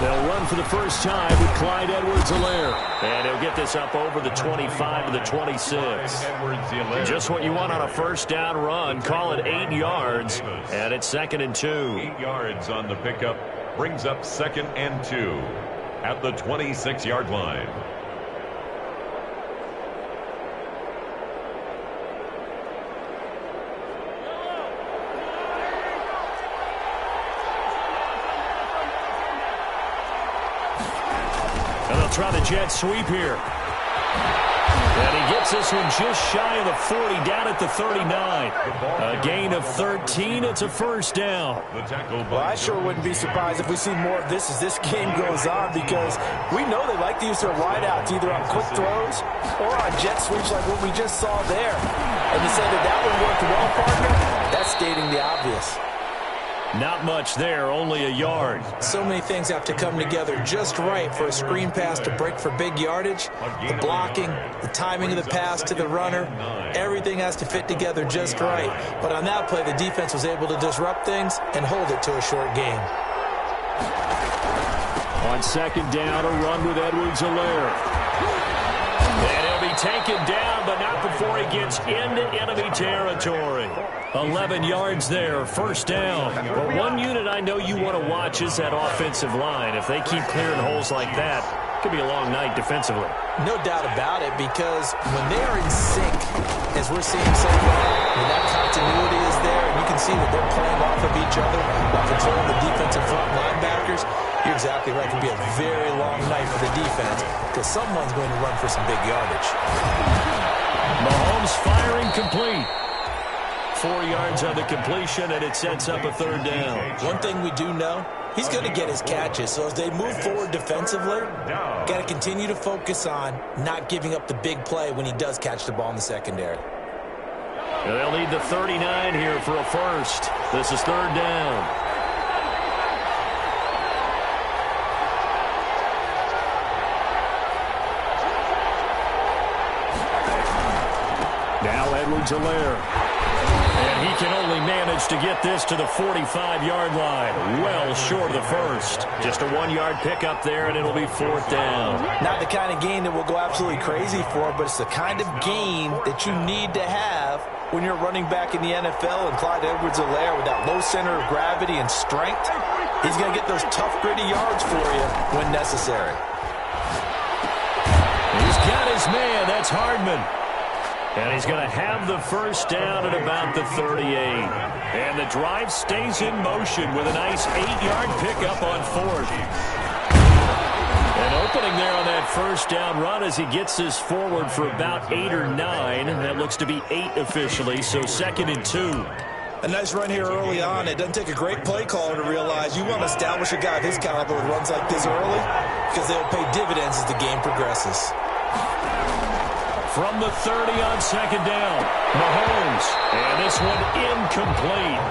They'll run for the first time with Clyde Edwards-Helaire. And he'll get this up over the 25 to the 26. Just what you want on a first down run. Call it 8 yards. And it's 2nd and 2. 8 yards on the pickup. Brings up 2nd and 2 at the 26-yard line. Try the jet sweep here. And he gets this one just shy of the 40, down at the 39. A gain of 13. It's a first down. Well, I sure wouldn't be surprised if we see more of this as this game goes on, because we know they like to use their wideouts either on quick throws or on jet sweeps like what we just saw there. And to say that one worked well, partner, that's stating the obvious. Not much there, only a yard. So many things have to come together just right for a screen pass to break for big yardage. The blocking, the timing of the pass to the runner, everything has to fit together just right. But on that play, the defense was able to disrupt things and hold it to a short game. On 2nd down, a run with Edwards-Helaire. And he'll be taken down, but not before he gets into enemy territory. 11 yards there, first down. But one unit I know you want to watch is that offensive line. If they keep clearing holes like that, it could be a long night defensively. No doubt about it, because when they are in sync, as we're seeing so far, when that continuity is there, and you can see that they're playing off of each other while controlling the defensive front linebackers, you're exactly right. It could be a very long night for the defense because someone's going to run for some big yardage. Mahomes firing complete. 4 yards on the completion, and it sets up a third down. One thing we do know, he's going to get his catches. So as they move forward defensively, got to continue to focus on not giving up the big play when he does catch the ball in the secondary. And they'll need the 39 here for a first. This is third down. Now Edwards-Helaire. And he can only manage to get this to the 45-yard line. Well short of the first. Just a 1-yard pickup there, and it'll be fourth down. Not the kind of gain that we'll go absolutely crazy for, but it's the kind of gain that you need to have when you're running back in the NFL. And Clyde Edwards-Helaire, with that low center of gravity and strength, he's going to get those tough, gritty yards for you when necessary. He's got his man. That's Hardman. And he's going to have the first down at about the 38. And the drive stays in motion with a nice 8-yard pickup on fourth. And opening there on that first down run as he gets this forward for about 8 or 9. That looks to be 8 officially, so 2nd and 2. A nice run here early on. It doesn't take a great play caller to realize you want to establish a guy of his caliber who runs like this early because they'll pay dividends as the game progresses. From the 30 on 2nd down, Mahomes. And this one incomplete.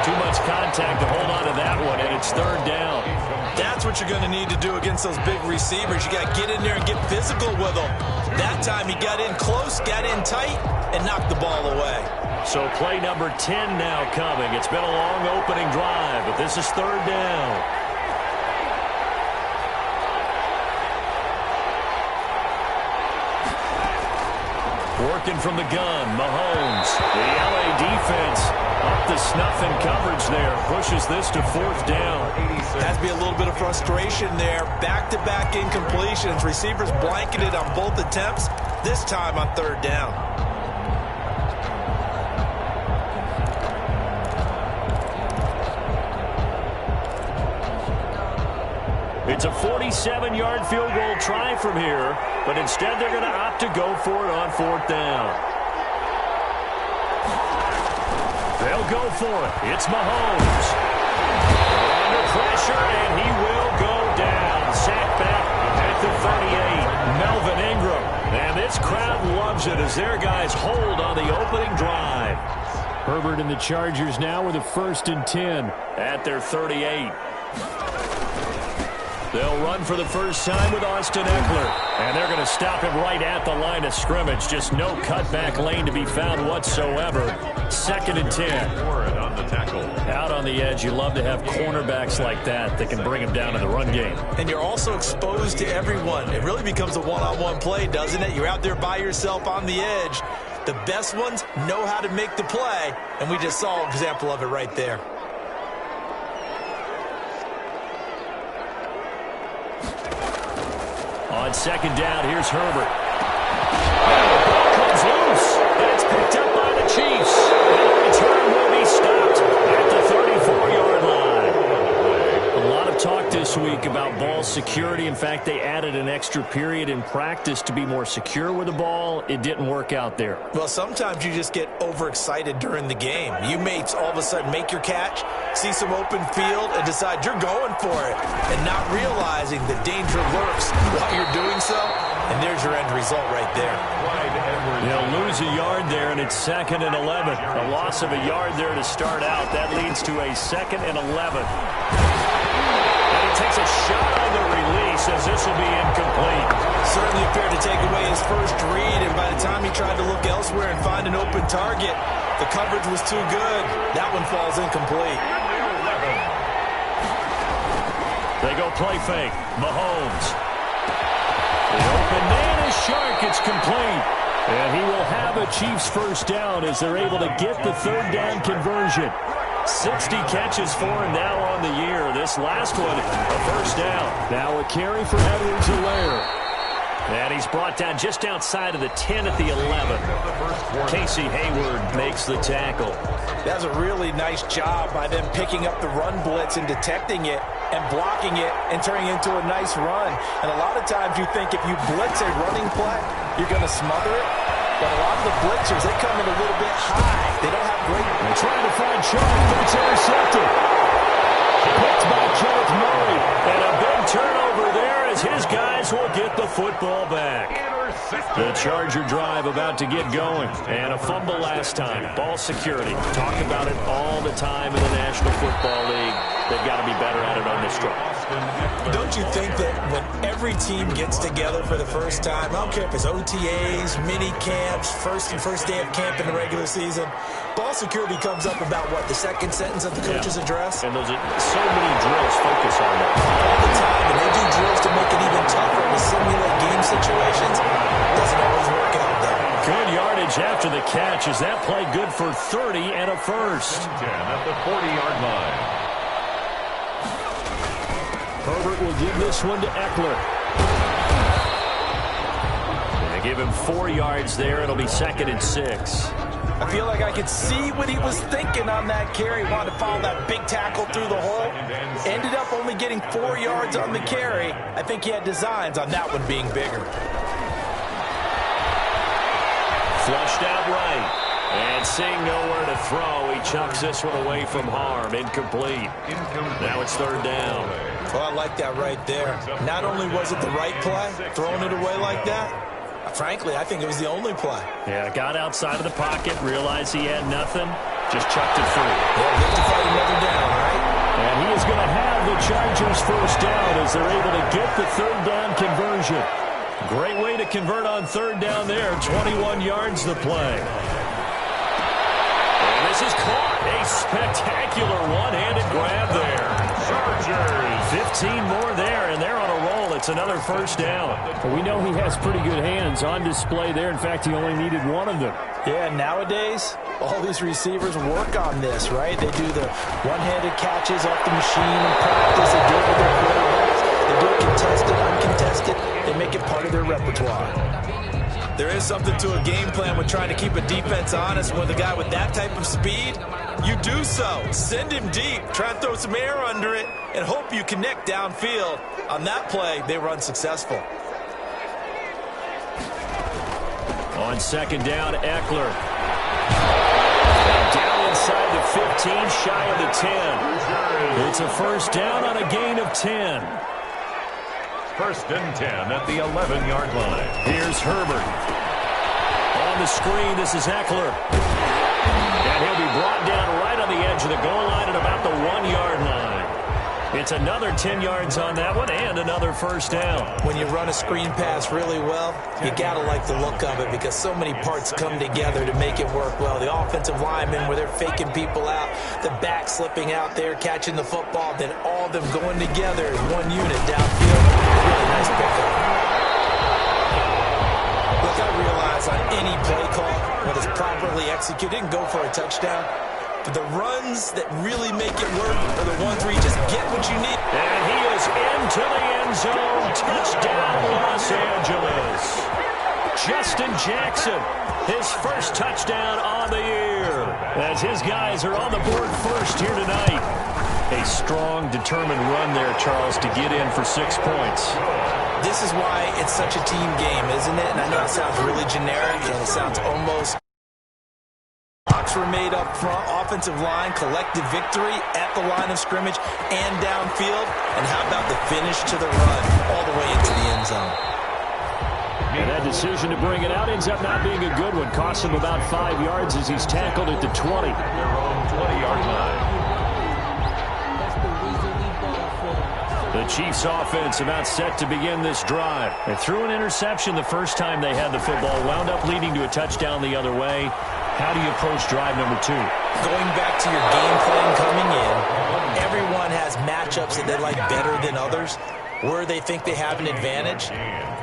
Too much contact to hold on to that one, and it's third down. That's what you're going to need to do against those big receivers. You got to get in there and get physical with them. That time he got in close, got in tight, and knocked the ball away. So play number 10 now coming. It's been a long opening drive, but this is third down. Working from the gun, Mahomes. The LA defense up the snuff in coverage there. Pushes this to fourth down. Has to be a little bit of frustration there. Back-to-back incompletions. Receivers blanketed on both attempts. This time on third down. It's a 47-yard field goal try from here, but instead they're going to opt to go for it on fourth down. They'll go for it. It's Mahomes. Under pressure, and he will go down. Sacked back at the 38. Melvin Ingram. And this crowd loves it as their guys hold on the opening drive. Herbert and the Chargers now with a 1st and 10 at their 38. They'll run for the first time with Austin Eckler. And they're going to stop him right at the line of scrimmage. Just no cutback lane to be found whatsoever. 2nd and 10. tackle. Out on the edge, you love to have cornerbacks like that can bring them down in the run game. And you're also exposed to everyone. It really becomes a one-on-one play, doesn't it? You're out there by yourself on the edge. The best ones know how to make the play, and we just saw an example of it right there. On second down, here's Herbert. And the ball comes loose. And it's picked up by the Chiefs. And the return will be stopped at the 34-yard line. A lot of talk this week about ball security. In fact, they added an extra period in practice to be more secure with the ball. It didn't work out there. Well, sometimes you just get overexcited during the game. You may all of a sudden make your catch, see some open field, and decide you're going for it, and not realizing the danger lurks while you're doing so, and there's your end result right there. They'll lose a yard there, and it's 2nd and 11. A loss of a yard there to start out. That leads to a 2nd and 11. And he takes a shot on the release as this will be incomplete. Certainly appeared to take away his first read, and by the time he tried to look elsewhere and find an open target, the coverage was too good. That one falls incomplete. They go play fake. Mahomes. The open man is Shark. It's complete. And he will have a Chiefs first down as they're able to get the third down conversion. 60 catches for him now on the year. This last one, a first down. Now a carry for Edwards-Helaire. And he's brought down just outside of the 10 at the 11. Casey Hayward makes the tackle. That's a really nice job by them picking up the run blitz and detecting it and blocking it and turning it into a nice run. And a lot of times you think if you blitz a running play, you're going to smother it. But a lot of the blitzers, they come in a little bit high. They don't have great... They're trying to find Shark, but it's intercepted. Picked by Kenneth Murray. And a big turnover there as his guys will get the football back. The Charger drive about to get going. And a fumble last time. Ball security. Talk about it all the time in the National Football League. They've got to be better at it on this drive. Don't you think that when every team gets together for the first time, I don't care if it's OTAs, mini camps, first day of camp in the regular season, ball security comes up about what, the second sentence of the coach's address? And those are so many drills focus on that. All the time, and they do drills to make it even tougher to simulate game situations. Doesn't always work out, though. Good yardage after the catch. Is that play good for 30 and a first? 10 at the 40-yard line. Herbert will give this one to Eckler. They give him 4 yards there. It'll be 2nd and 6. I feel like I could see what he was thinking on that carry. Wanted to follow that big tackle through the hole. Ended up only getting 4 yards on the carry. I think he had designs on that one being bigger. Flushed out right. And seeing nowhere to throw, he chucks this one away from harm. Incomplete. Now it's 3rd down. Well, I like that right there. Not only was it the right play, throwing it away like that, frankly, I think it was the only play. Yeah, got outside of the pocket, realized he had nothing, just chucked it free. Well, we have to fight another down, right? And he is going to have the Chargers first down as they're able to get the 3rd down conversion. Great way to convert on 3rd down there. 21 yards to play. And this is caught. A spectacular one-handed grab there. Chargers. 15 more there, and they're on a roll. It's another first down. Well, we know he has pretty good hands on display there. In fact, he only needed one of them. Yeah, nowadays, all these receivers work on this, right? They do the one-handed catches off the machine in practice. They do it with their quarterbacks. They do it contested, uncontested. They make it part of their repertoire. There is something to a game plan with trying to keep a defense honest. With a guy with that type of speed, you do so. Send him deep. Try and throw some air under it and hope you connect downfield. On that play, they were unsuccessful. On 2nd down, Eckler. Down inside the 15, shy of the 10. It's a first down on a gain of 10. 1st and 10 at the 11-yard line. Here's Herbert. On the screen, this is Eckler. And he'll be brought down right on the edge of the goal line at about the 1-yard line. It's another 10 yards on that one and another first down. When you run a screen pass really well, you got to like the look of it because so many parts come together to make it work well. The offensive linemen where they're faking people out, the back slipping out there, catching the football, then all of them going together as one unit downfield. Really nice pickup. Look, I realize on any play call, when it's properly executed, it can go for a touchdown. But the runs that really make it work are the ones where you just get what you need. And he is into the end zone. Touchdown, Los Angeles. Justin Jackson, his first touchdown on the year. As his guys are on the board first here tonight. A strong, determined run there, Charles, to get in for 6 points. This is why it's such a team game, isn't it? And I know it sounds really generic, and it sounds almost... Blocks were made up front, offensive line, collective victory at the line of scrimmage and downfield. And how about the finish to the run all the way into the end zone? And that decision to bring it out ends up not being a good one. Costs him about 5 yards as he's tackled at the 20. Their own 20-yard line. The Chiefs offense about set to begin this drive. They threw an interception the first time they had the football, wound up leading to a touchdown the other way. How do you approach drive number 2? Going back to your game plan coming in, everyone has matchups that they like better than others. Where they think they have an advantage,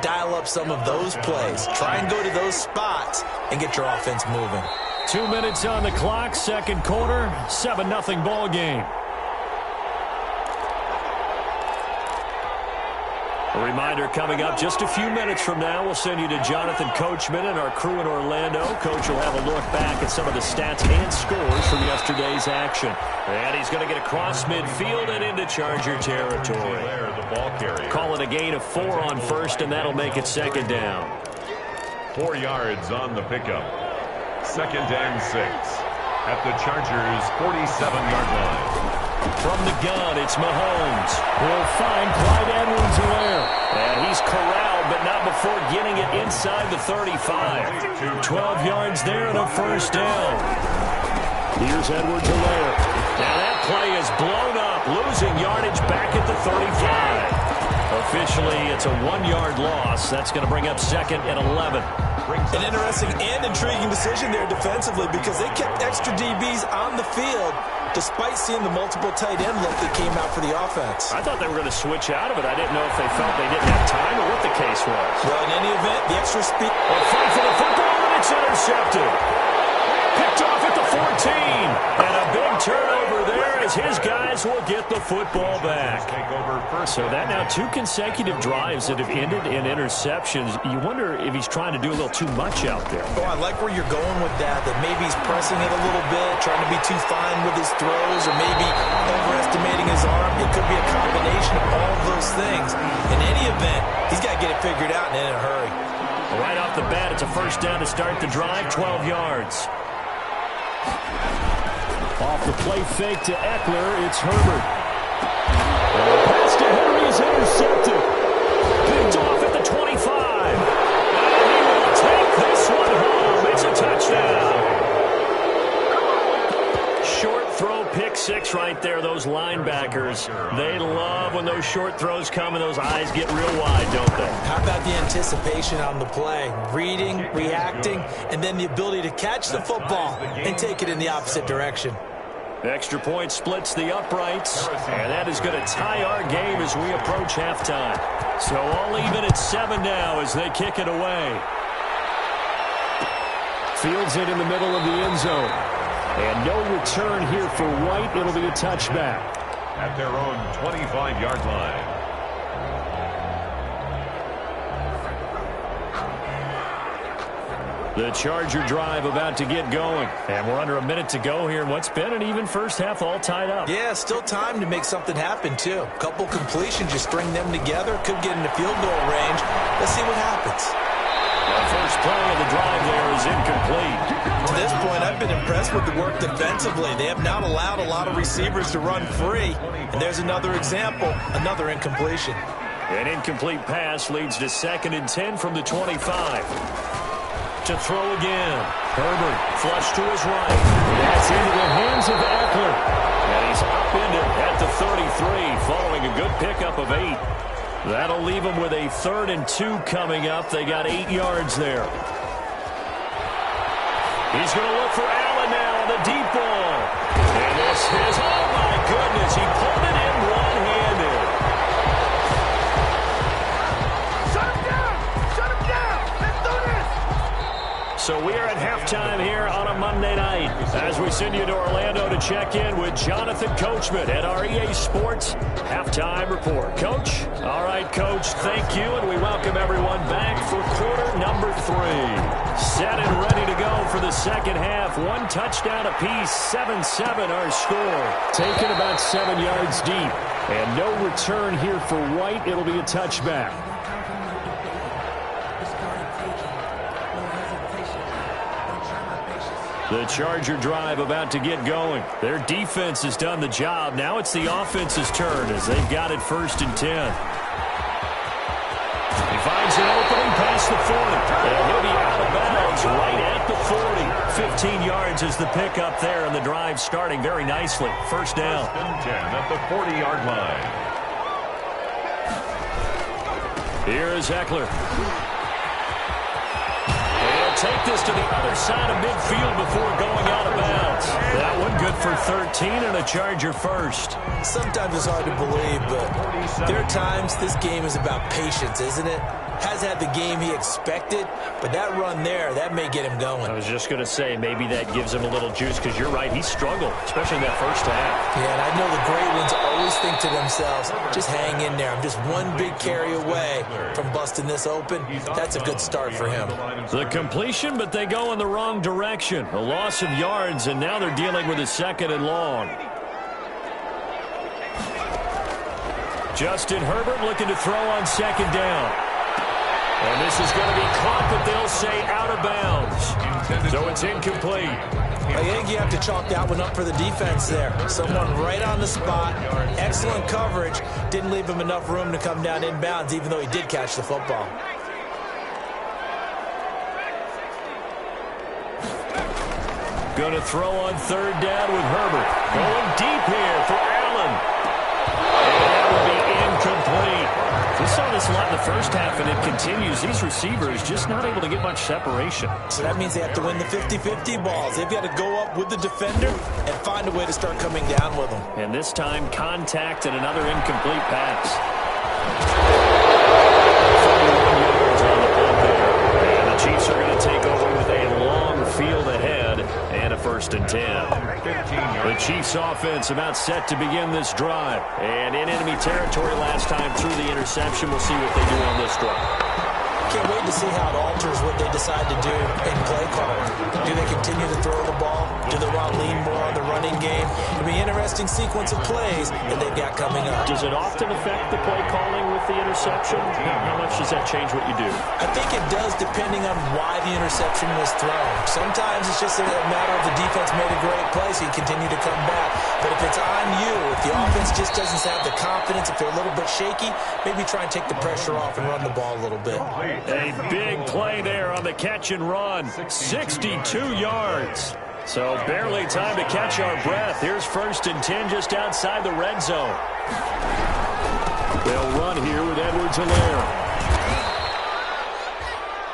dial up some of those plays. Try and go to those spots and get your offense moving. 2 minutes on the clock, second quarter, 7-0 ball game. A reminder coming up just a few minutes from now, we'll send you to Jonathan Coachman and our crew in Orlando. Coach will have a look back at some of the stats and scores from yesterday's action. And he's going to get across midfield and into Charger territory. The ball carrier. Call it a gain of 4 on first, and that'll make it second down. 4 yards on the pickup. 2nd and 6 at the Chargers' 47-yard line. From the gun, it's Mahomes. Will find Clyde Edwards-Helaire. And he's corralled, but not before getting it inside the 35. 12 yards there and a first down. Here's Edwards-Helaire. Now that play is blown up, losing yardage back at the 35. Officially, it's a 1-yard loss. That's going to bring up 2nd and 11. An interesting and intriguing decision there defensively because they kept extra DBs on the field despite seeing the multiple tight end look that came out for the offense. I thought they were going to switch out of it. I didn't know if they felt they didn't have time or what the case was. Well, in any event, the extra speed... A fight for the football, and it's intercepted. Picked off at the 14. And a big turnover there as his guys will get the football back. So that now 2 consecutive drives that have ended in interceptions. You wonder if he's trying to do a little too much out there. Oh, I like where you're going with that maybe he's pressing it a little bit, trying to be too fine with his throws, or maybe overestimating his arm. It could be a combination of all of those things. In any event, he's got to get it figured out and in a hurry. Right off the bat, it's a first down to start the drive, 12 yards. Off the play fake to Eckler, it's Herbert. And the pass to Henry is intercepted. Picked off at the 25. And he will take this one home. It's a touchdown. Short throw, pick 6 right there. Those linebackers, they love when those short throws come and those eyes get real wide, don't they? How about the anticipation on the play? Reading, reacting, and then the ability to catch the football and take it in the opposite direction. Extra point splits the uprights, and that is going to tie our game as we approach halftime. So all even at 7 now as they kick it away. Fields it in the middle of the end zone. And no return here for White. It'll be a touchback. At their own 25-yard line. The Charger drive about to get going. And we're under a minute to go here in what's been an even first half, all tied up. Yeah, still time to make something happen, too. A couple completions, you string them together, could get into field goal range. Let's see what happens. The first play of the drive there is incomplete. To this point, I've been impressed with the work defensively. They have not allowed a lot of receivers to run free. And there's another example, another incompletion. An incomplete pass leads to 2nd and 10 from the 25. To throw again. Herbert flush to his right. That's into the hands of Eckler. And he's upended at the 33, following pickup of 8. That'll leave them with a 3rd and 2 coming up. They got 8 yards there. He's going to look for Allen now on the deep ball. And this is, oh my goodness, he pulled it in one-handed. Shut him down! Shut him down! Let's do this! So we are at halftime here on a Monday night as we send you to Orlando to check in with Jonathan Coachman at our EA Sports Halftime Report. Coach? All right, Coach, thank you, and we welcome everyone back for quarter number 3. Set and ready to go for the second half. 1 touchdown apiece, 7-7 our score. Taken about 7 yards deep, and no return here for White. It'll be a touchback. The Charger drive about to get going. Their defense has done the job. Now it's the offense's turn as they've got it 1st and 10. He finds an opening past the 40. And he'll be out of bounds right at the 40. 15 yards is the pickup there, and the drive starting very nicely. 1st down. 1st and 10 at the 40-yard line. Here is Eckler. Take this to the other side of midfield before going out of bounds. That one good for 13 and a Charger 1st. Sometimes it's hard to believe, but there are times this game is about patience, isn't it? Has had the game he expected, but that run there, that may get him going. I was just going to say, maybe that gives him a little juice, because you're right, he struggled, especially in that 1st half. Yeah, and I know the great ones always think to themselves, just hang in there. I'm just one big carry away from busting this open. That's a good start for him. The completion, but they go in the wrong direction. A loss of yards, and now they're dealing with a 2nd and long. Justin Herbert looking to throw on 2nd down. And this is going to be caught, but they'll say out of bounds. So it's incomplete. I think you have to chalk that one up for the defense there. Someone right on the spot. Excellent coverage. Didn't leave him enough room to come down inbounds, even though he did catch the football. Going to throw on 3rd down with Herbert. Going deep here for Allen. And that will be incomplete. We saw this a lot in the 1st half, and it continues. These receivers just not able to get much separation. So that means they have to win the 50-50 balls. They've got to go up with the defender and find a way to start coming down with them. And this time, contact and another incomplete pass. 31 yards on the punt there. And the Chiefs are going to take over with a long field ahead and a 1st and 10. The Chiefs offense about set to begin this drive. And in enemy territory last time through the interception. We'll see what they do on this drive. Can't wait to see how it alters what they decide to do in play calling. Do they continue to throw the ball? Do they want to lean more on the running game? It'll be an interesting sequence of plays that they've got coming up. Does it often affect the play calling with the interception? How much does that change what you do? I think it does, depending on why the interception was thrown. Sometimes it's just a matter of the defense made a great play, so you continue to come back. But if it's on you, if the offense just doesn't have the confidence, if they're a little bit shaky, maybe try and take the pressure off and run the ball a little bit. A big play there on the catch and run. 62 yards. So barely time to catch our breath. Here's 1st and 10 just outside the red zone. They'll run here with Edwards-Helaire.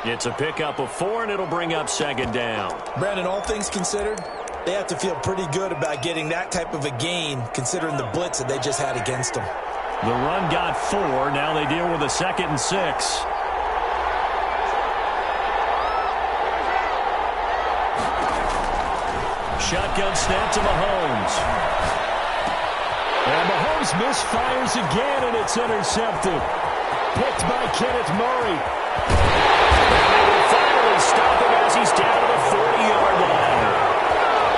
It's a pickup of 4, and it'll bring up 2nd down. Brandon, all things considered, they have to feel pretty good about getting that type of a gain, considering the blitz that they just had against them. The run got 4. Now they deal with a 2nd and 6. Shotgun snap to Mahomes. And Mahomes misfires again, and it's intercepted. Picked by Kenneth Murray. And they will finally stop him as he's down to the 40-yard line.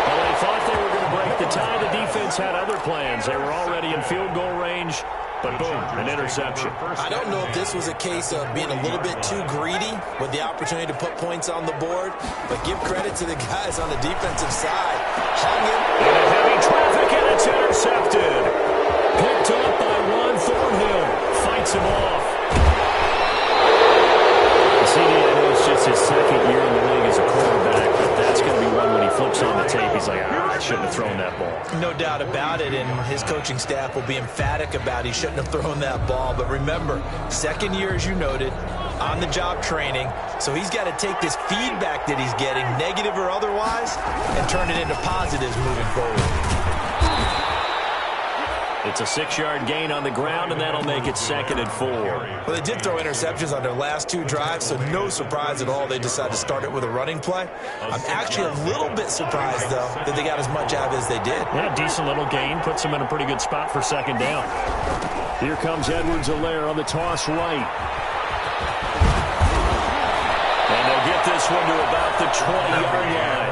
Well, they thought they were going to break the tie. The defense had other plans. They were already in field goal range. But boom, an interception. I don't know if this was a case of being a little bit too greedy with the opportunity to put points on the board, but give credit to the guys on the defensive side. Hung him. Into heavy traffic, and it's intercepted. Picked up by Juan Thornhill. Fights him off. CD, I know it's just his 2nd year in the league as a quarterback, but that's going to be one when he flips on the tape. He's like, I shouldn't have thrown that ball. No doubt about about it, and his coaching staff will be emphatic about he shouldn't have thrown that ball. But remember, second year, as you noted, on-the-job training, so he's got to take this feedback that he's getting, negative or otherwise, and turn it into positives moving forward. It's a 6-yard gain on the ground, and that'll make it 2nd and 4. Well, they did throw interceptions on their last 2 drives, so no surprise at all they decided to start it with a running play. I'm actually a little bit surprised, though, that they got as much out as they did. Yeah, decent little gain. Puts them in a pretty good spot for 2nd down. Here comes Edwards-Helaire on the toss right. And they'll get this one to about the 20-yard line.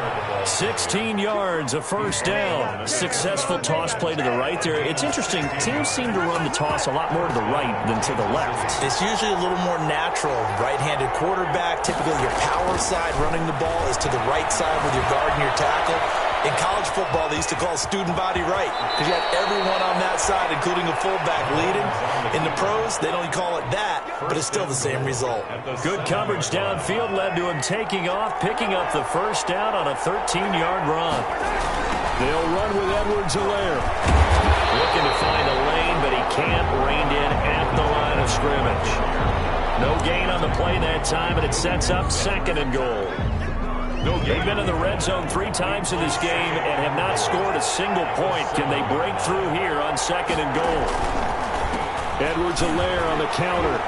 16 yards, a first down. Successful toss play to the right there. It's interesting. Teams seem to run the toss a lot more to the right than to the left. It's usually a little more natural. Right-handed quarterback, typically your power side running the ball is to the right side with your guard and your tackle. In college football, they used to call student body right because you had everyone on that side, including a fullback, leading. In the pros, they don't call it that, but it's still the same result. Good coverage downfield led to him taking off, picking up the first down on a 13-yard run. They'll run with Edwards-Helaire. Looking to find a lane, but he can't. Reined in at the line of scrimmage. No gain on the play that time, and it sets up 2nd and goal. They've been in the red zone 3 times in this game and have not scored a single point. Can they break through here on 2nd and goal? Edwards-Helaire on the counter.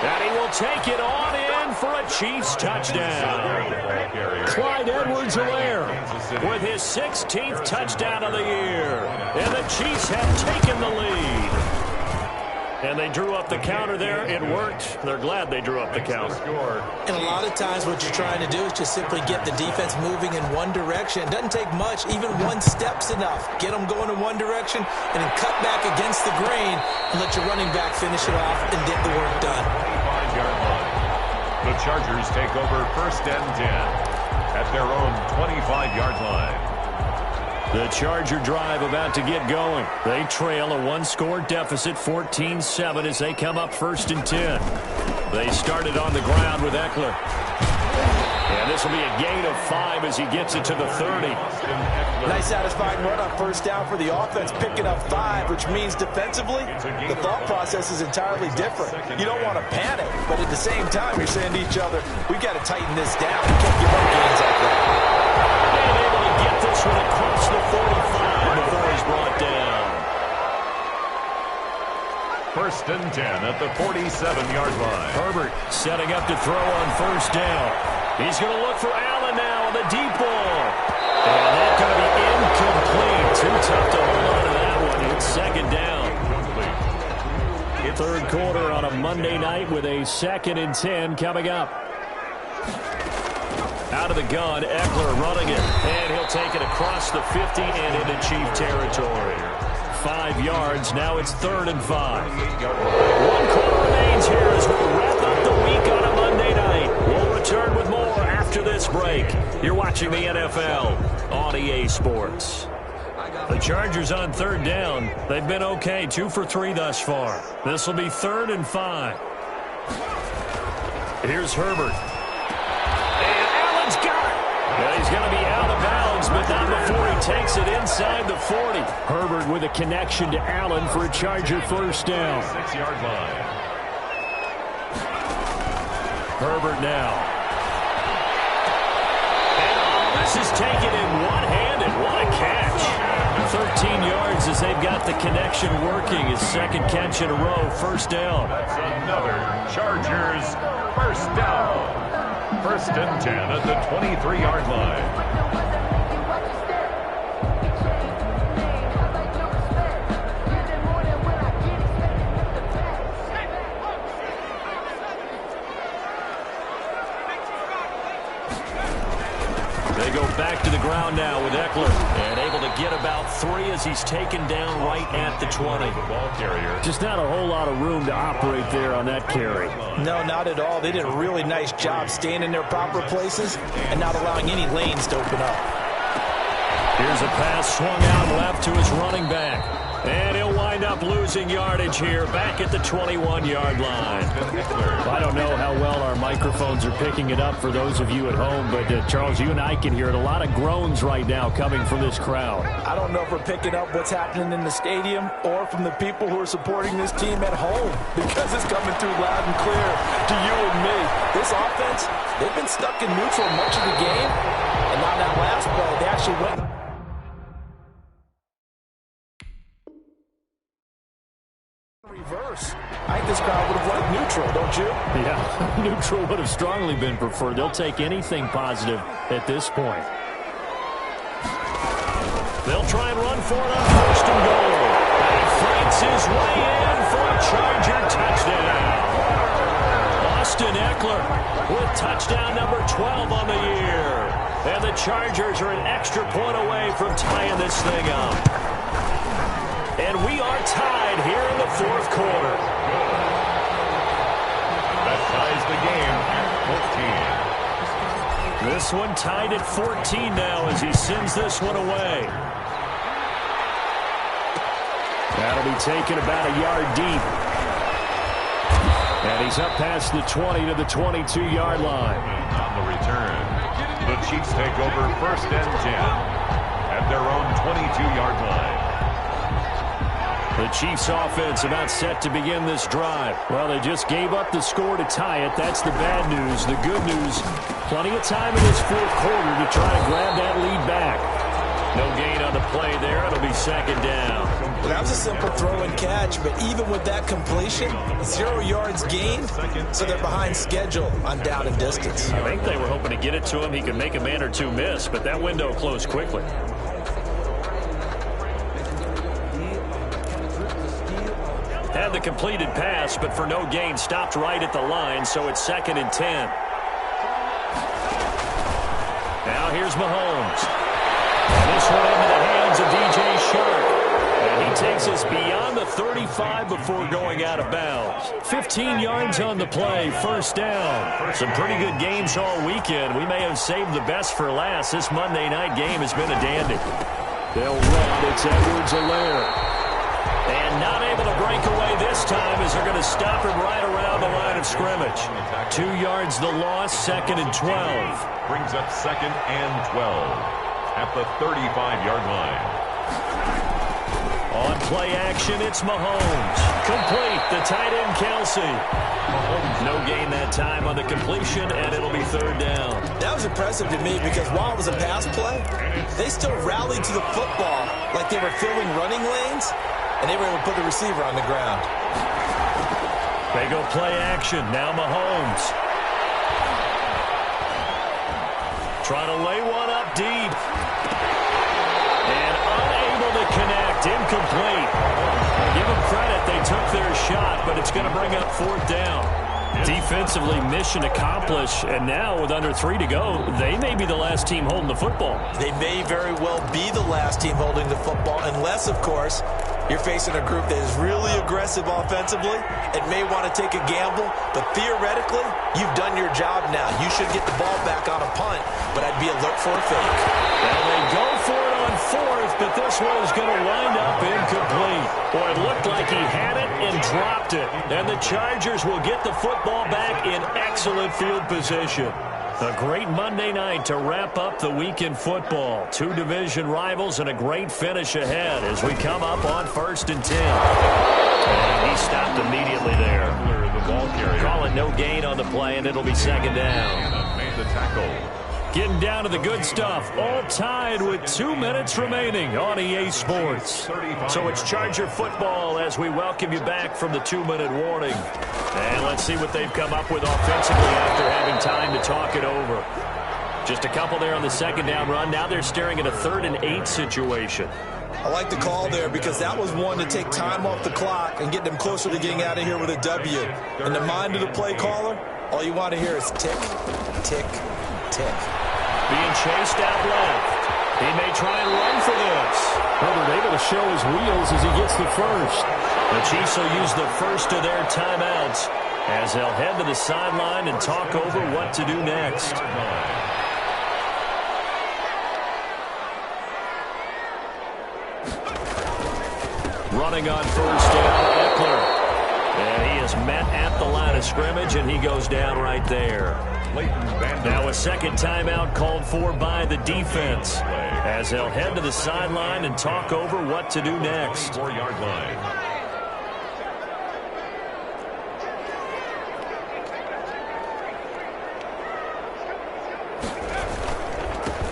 And he will take it on in for a Chiefs touchdown. Clyde Edwards-Helaire with his 16th touchdown of the year. And the Chiefs have taken the lead. And they drew up the counter there. It worked. They're glad they drew up the counter. And a lot of times what you're trying to do is just simply get the defense moving in one direction. It doesn't take much. Even one step's enough. Get them going in one direction and then cut back against the grain and let your running back finish it off and get the work done. 25-yard line. The Chargers take over 1st and 10 at their own 25-yard line. The Charger drive about to get going. They trail a 1-score deficit, 14-7, as they come up 1st and 10. They started on the ground with Eckler. And this will be a gain of 5 as he gets it to the 30. Nice satisfying run on 1st down for the offense, picking up 5, which means defensively, the thought process is entirely different. You don't want to panic, but at the same time, you're saying to each other, we've got to tighten this down. We can't give up gains like that. And able to get this one across the 45 before he's brought down. 1st and 10 at the 47-yard line. Herbert setting up to throw on 1st down. He's going to look for Allen now on the deep ball. And that's going to be incomplete. Too tough to hold on to that one. It's 2nd down. 3rd quarter on a Monday night with a 2nd and 10 coming up. Out of the gun, Eckler running it. And he'll take it across the 50 and into Chief territory. 5 yards. Now it's 3rd and 5. 1 quarter remains here as we wrap up the week on a Monday night. We'll return with more after this break. You're watching the NFL on EA Sports. The Chargers on 3rd down. They've been okay, 2 for 3 thus far. This will be 3rd and 5. Here's Herbert. Yeah, he's going to be out of bounds, but not before he takes it inside the 40. Herbert with a connection to Allen for a Charger 1st down. 6-yard line. Herbert now. And this is taken in one-handed. What a catch. 13 yards as they've got the connection working. His 2nd catch in a row, 1st down. That's another Chargers 1st down. 1st and 10 at the 23-yard line. They go back to the ground now with Eckler. And able to get about 3 as he's taken down right at the 20. Ball carrier. Just not a whole lot of room to operate there on that carry. No, not at all. They did a really nice job staying in their proper places and not allowing any lanes to open up. Here's a pass swung out left to his running back. And he'll wind wind up losing yardage here, back at the 21-yard line. I don't know how well our microphones are picking it up for those of you at home, but Charles, you and I can hear it. A lot of groans right now coming from this crowd. I don't know if we're picking up what's happening in the stadium or from the people who are supporting this team at home, because it's coming through loud and clear to you and me. This offense, they've been stuck in neutral much of the game, and on that last play, they actually went reverse. I think this crowd would have liked neutral, don't you? Yeah, neutral would have strongly been preferred. They'll take anything positive at this point. They'll try and run for it on first and goal. And he fights his way in for a Charger touchdown. Austin Eckler with touchdown number 12 on the year. And the Chargers are an extra point away from tying this thing up. And we are tied here in the fourth quarter. That ties the game at 14. This one tied at 14 now as he sends this one away. That'll be taken about a yard deep. And he's up past the 20 to the 22-yard line. On the return, the Chiefs take over first and 10 at their own 22-yard line. The Chiefs offense about set to begin this drive. Well, they just gave up the score to tie it. That's the bad news. The good news, plenty of time in this fourth quarter to try to grab that lead back. No gain on the play there. It'll be second down. Well, that was a simple throw and catch, but even with that completion, 0 yards gained, so they're behind schedule on down and distance. I think they were hoping to get it to him. He could make a man or two miss, but that window closed quickly. Had the completed pass, but for no gain, stopped right at the line, so it's second and 10. Now here's Mahomes. This one into the hands of DJ Shark. And he takes us beyond the 35 before going out of bounds. 15 yards on the play, first down. Some pretty good games all weekend. We may have saved the best for last. This Monday night game has been a dandy. They'll run. It's Edwards-Helaire. And not able to break away this time as they're going to stop him right around the line of scrimmage. 2 yards the loss, second and 12. Brings up second and 12 at the 35-yard line. On play action, it's Mahomes. Complete, the tight end Kelsey. No gain that time on the completion, and it'll be third down. That was impressive to me because while it was a pass play, they still rallied to the football like they were filling running lanes, and they were able to put the receiver on the ground. They go play action. Now Mahomes. Trying to lay one up deep. And unable to connect. Incomplete. Give them credit. They took their shot, but it's going to bring up fourth down. Defensively, mission accomplished, and now with under 3 to go, they may be the last team holding the football. They may very well be the last team holding the football, unless, of course, you're facing a group that is really aggressive offensively and may want to take a gamble, but theoretically, you've done your job now. You should get the ball back on a punt, but I'd be alert for a fake. Well, they go for it on fourth, but this one is going to wind up incomplete. Boy, it looked like he had it and dropped it, and the Chargers will get the football back in excellent field position. A great Monday night to wrap up the week in football. 2 division rivals and a great finish ahead as we come up on first and 10. And he stopped immediately there. The ball carrier. Call it no gain on the play, and it'll be second down. Made the tackle. Getting down to the good stuff. All tied with 2 minutes remaining on EA Sports. So it's Charger football as we welcome you back from the 2-minute warning. And let's see what they've come up with offensively after having time to talk it over. Just a couple there on the second down run. Now they're staring at a 3rd and 8 situation. I like the call there because that was one to take time off the clock and get them closer to getting out of here with a W. In the mind of the play caller, all you want to hear is tick, tick, tick. Being chased out left. He may try and run for this. Herbert able to show his wheels as he gets the first. The Chiefs will use the first of their timeouts as they'll head to the sideline and talk over what to do next. Running on first down, Eckler. And he is met at the line of scrimmage, and he goes down right there. Now a second timeout called for by the defense as they'll head to the sideline and talk over what to do next. 4-yard line.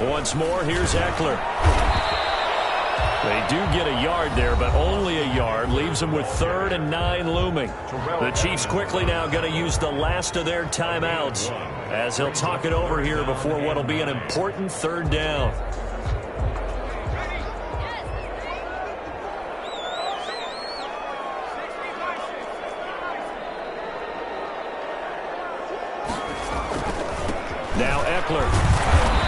Once more, here's Eckler. They do get a yard there, but only a yard. Leaves them with 3rd and 9 looming. The Chiefs quickly now going to use the last of their timeouts as he'll talk it over here before what will be an important 3rd down. Now Eckler.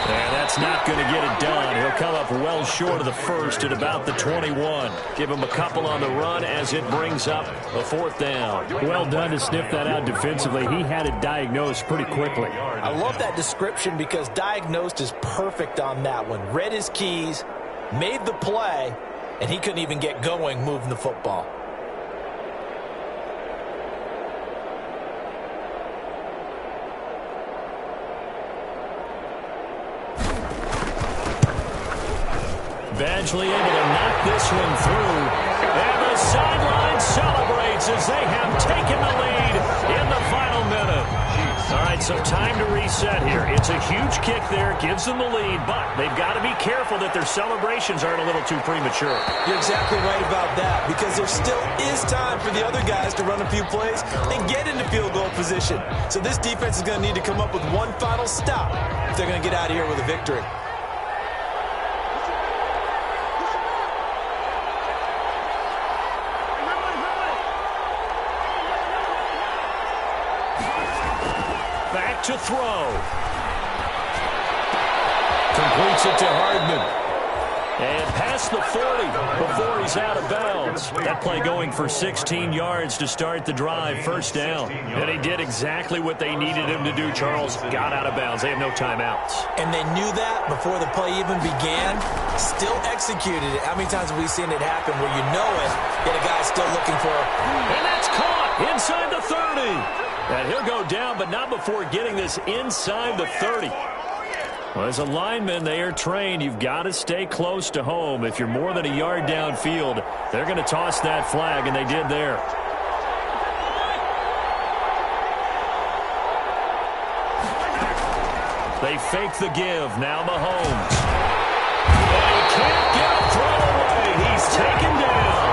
And that's not going to get it done. He'll come up well short of the first at about the 21. Give him a couple on the run as it brings up a 4th down. Well done to sniff that out defensively. He had it diagnosed pretty quickly. I love that description because diagnosed is perfect on that one. Read his keys, made the play, and he couldn't even get going moving the football. Badgley able to knock this one through. And the sideline celebrates as they have taken the lead in the final minute. All right, so time to reset here. It's a huge kick there, gives them the lead, but they've got to be careful that their celebrations aren't a little too premature. You're exactly right about that because there still is time for the other guys to run a few plays and get into field goal position. So this defense is going to need to come up with one final stop if they're going to get out of here with a victory. To throw. Completes it to Hardman. And past the 40 before he's out of bounds. That play going for 16 yards to start the drive, 1st down. And he did exactly what they needed him to do, Charles. Got out of bounds. They have no timeouts. And they knew that before the play even began. Still executed it. How many times have we seen it happen where you know it, yet a guy's still looking for it? And that's caught inside the 30. And he'll go down, but not before getting this inside the 30. Well, as a lineman, they are trained. You've got to stay close to home. If you're more than a yard downfield, they're going to toss that flag, and they did there. They fake the give. Now Mahomes. And he can't get a throw away. He's taken down.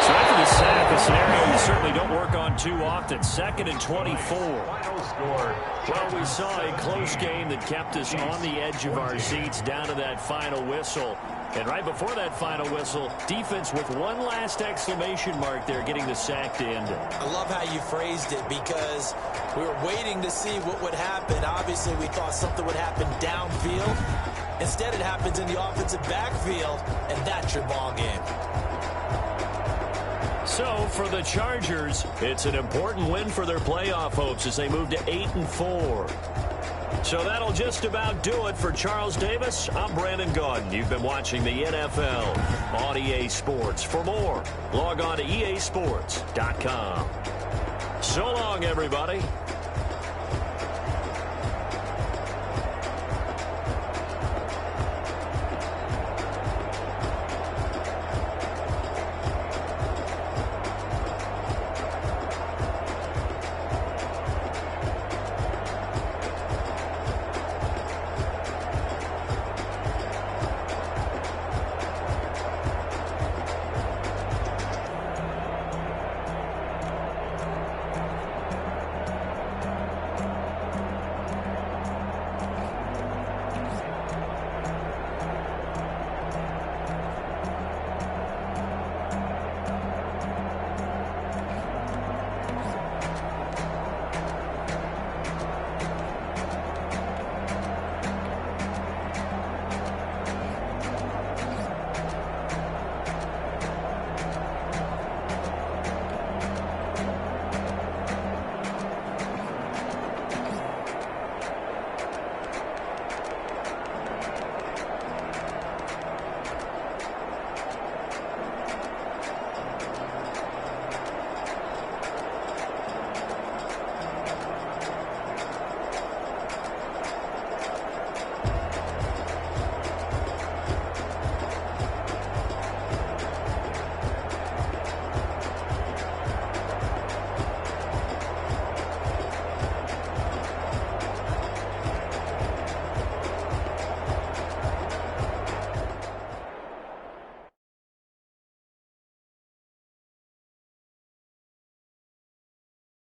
So after the sack, a scenario you certainly don't work on too often. 2nd and 24. Well, we saw a close game that kept us on the edge of our seats down to that final whistle. And right before that final whistle, defense with one last exclamation mark there, getting the sack to end it. I love how you phrased it because we were waiting to see what would happen. Obviously, we thought something would happen downfield. Instead, it happens in the offensive backfield, and that's your ball game. So for the Chargers, it's an important win for their playoff hopes as they move to 8-4. So that'll just about do it for Charles Davis. I'm Brandon Gaudin. You've been watching the NFL on EA Sports. For more, log on to easports.com. So long, everybody.